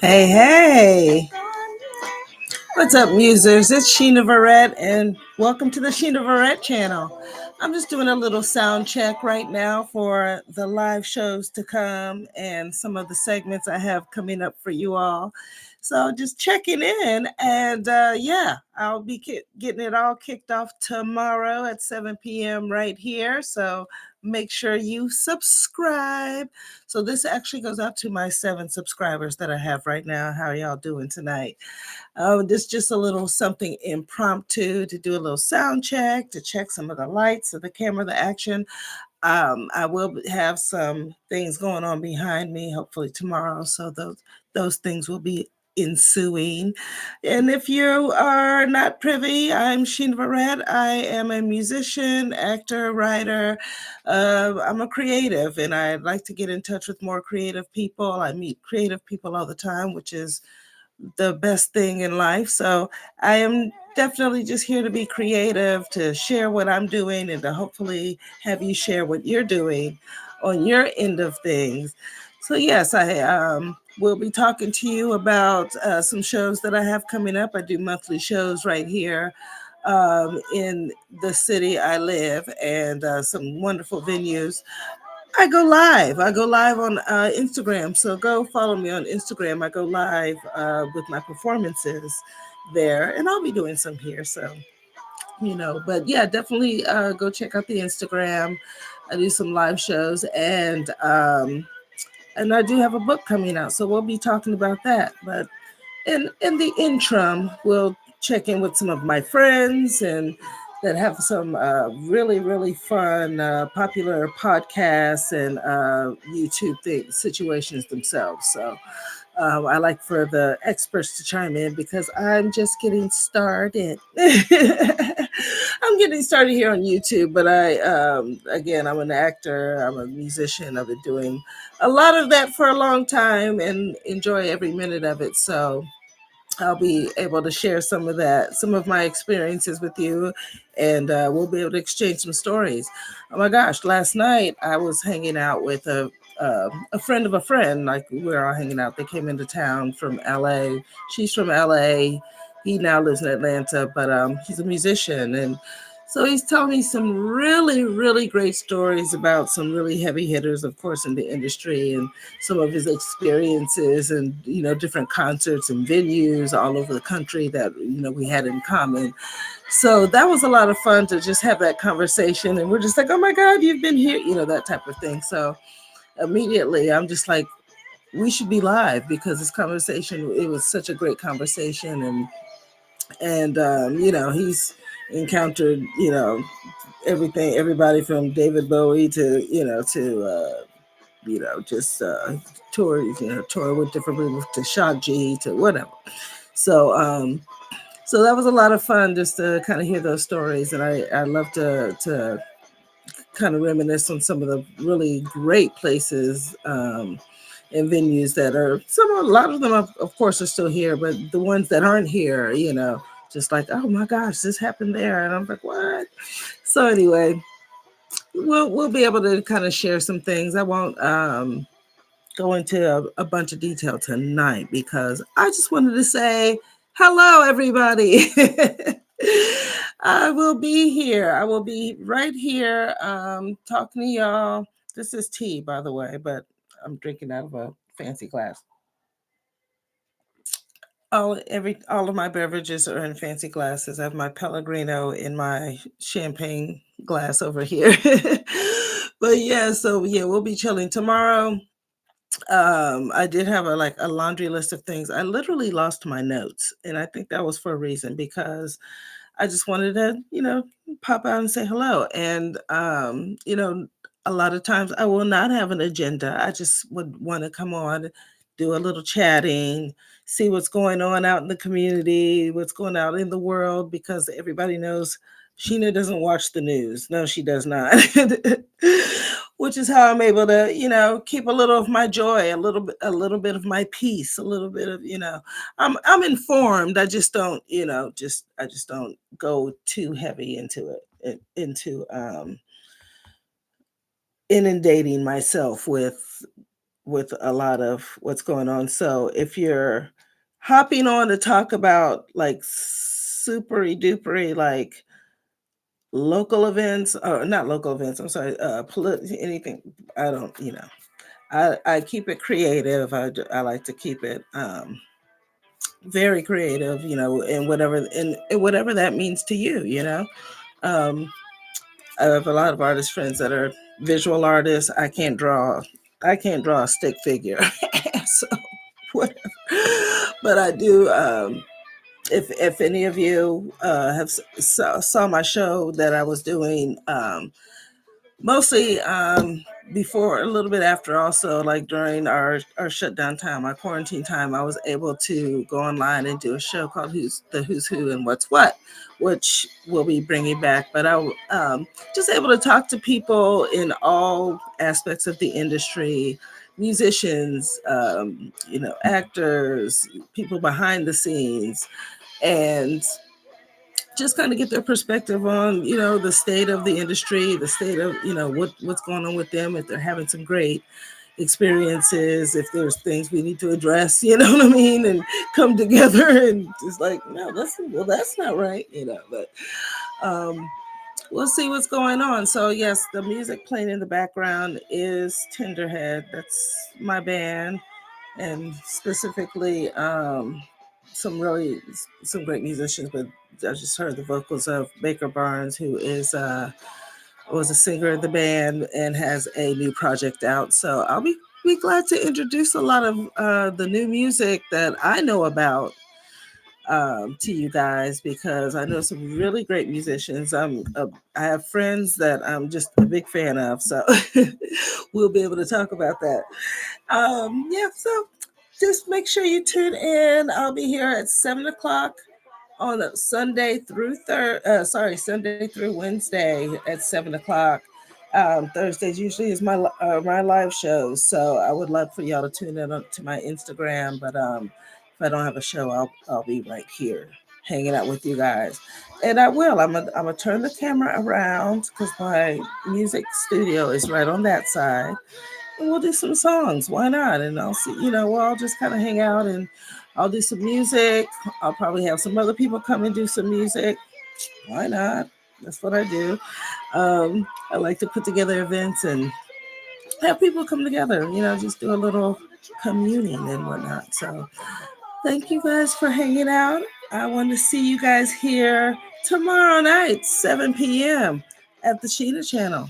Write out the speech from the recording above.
Hey, hey. What's up, musers? It's Shena Verrett, and welcome to the Shena Verrett channel. I'm just doing a little sound check right now for the live shows to come and some of the segments I have coming up for you all. So just checking in, and yeah, I'll be getting it all kicked off tomorrow at 7 p.m. right here. So make sure you subscribe. So this actually goes out to my 7 subscribers that I have right now. How are y'all doing tonight? This just a little something impromptu to do a little sound check, to check some of the lights of the camera, the action. I will have some things going on behind me, hopefully tomorrow. So those things will be ensuing. And if you are not privy, I'm Shena Verrett. I am a musician, actor, writer. I'm a creative, and I'd like to get in touch with more creative people. I meet creative people all the time, which is the best thing in life. So I am definitely just here to be creative, to share what I'm doing, and to hopefully have you share what you're doing on your end of things. So yes, I will be talking to you about some shows that I have coming up. I do monthly shows right here in the city I live, and some wonderful venues. I go live. I go live on Instagram. So go follow me on Instagram. I go live with my performances there, and I'll be doing some here. So, but yeah, definitely go check out the Instagram. I do some live shows, and I do have a book coming out. So we'll be talking about that. But in the interim, we'll check in with some of my friends and that have some really fun popular podcasts and YouTube situations themselves. So I like for the experts to chime in because I'm just getting started. I'm getting started here on YouTube, but again, I'm an actor, I'm a musician. I've been doing a lot of that for a long time and enjoy every minute of it. So I'll be able to share some of that, some of my experiences with you, and we'll be able to exchange some stories. Oh my gosh, last night I was hanging out with a friend of a friend. Like we were all hanging out. They came into town from LA. She's from LA. He now lives in Atlanta, but he's a musician, and so he's telling me some really great stories about some really heavy hitters, of course, in the industry, and some of his experiences, and different concerts and venues all over the country that we had in common. So that was a lot of fun to just have that conversation, and we're just like, oh my God, you've been here, that type of thing. So immediately I'm just like, we should be live because this conversation, it was such a great conversation. And he's encountered everybody from David Bowie to just tour with different people, to Shock G, to whatever. So that was a lot of fun just to kind of hear those stories, and I love to kind of reminisce on some of the really great places and venues that are a lot of them of course are still here, but the ones that aren't here, just like, oh my gosh, this happened there, and I'm like, what? So anyway, we'll be able to kind of share some things. I won't go into a bunch of detail tonight because I just wanted to say hello, everybody. I will be here. I will be right here talking to y'all. This is tea, by the way, but I'm drinking out of a fancy glass. All of my beverages are in fancy glasses. I have my Pellegrino in my champagne glass over here. But yeah, so yeah, we'll be chilling tomorrow. I did have a laundry list of things. I literally lost my notes, and I think that was for a reason, because I just wanted to pop out and say hello. And a lot of times I will not have an agenda. I just would want to come on, do a little chatting, see what's going on out in the community, what's going on in the world, because everybody knows Sheena doesn't watch the news. No, she does not. Which is how I'm able to, keep a little of my joy, a little bit of my peace, a little bit of, I'm informed. I just don't, I just don't go too heavy into into inundating myself with with a lot of what's going on. So if you're hopping on to talk about like supery dupery, like local events, or not local events, I'm sorry, anything, I don't, I keep it creative. I like to keep it very creative, and whatever that means to you, Um, I have a lot of artist friends that are visual artists. I can't draw a stick figure. So whatever. But I do. If any of you saw my show that I was doing, mostly before, a little bit after, also like during our shutdown time, our quarantine time, I was able to go online and do a show called Who's Who and What's What, which we'll be bringing back. But I just able to talk to people in all aspects of the industry, musicians, actors, people behind the scenes, and just kind of get their perspective on, the state of the industry, the state of, what's going on with them, if they're having some great experiences, if there's things we need to address, you know what I mean, and come together and just like, no, that's not right, but um we'll see what's going on. So yes, the music playing in the background is Tenderhead. That's my band, and specifically some great musicians. But I just heard the vocals of Baker Barnes, who is was a singer in the band and has a new project out. So I'll be glad to introduce a lot of the new music that I know about to you guys, because I know some really great musicians. I have friends that I'm just a big fan of, so we'll be able to talk about that. Yeah, so just make sure you tune in. I'll be here at 7 o'clock on a Sunday through Wednesday at 7 o'clock. Thursdays usually is my live shows, so I would love for y'all to tune in to my Instagram. But if I don't have a show, I'll be right here hanging out with you guys, and I will. I'm gonna turn the camera around because my music studio is right on that side, and we'll do some songs. Why not? And I'll see, we'll all just kind of hang out, and I'll do some music. I'll probably have some other people come and do some music. Why not? That's what I do. I like to put together events and have people come together, just do a little communing and whatnot. So thank you guys for hanging out. I want to see you guys here tomorrow night, 7 p.m. at the Shena channel.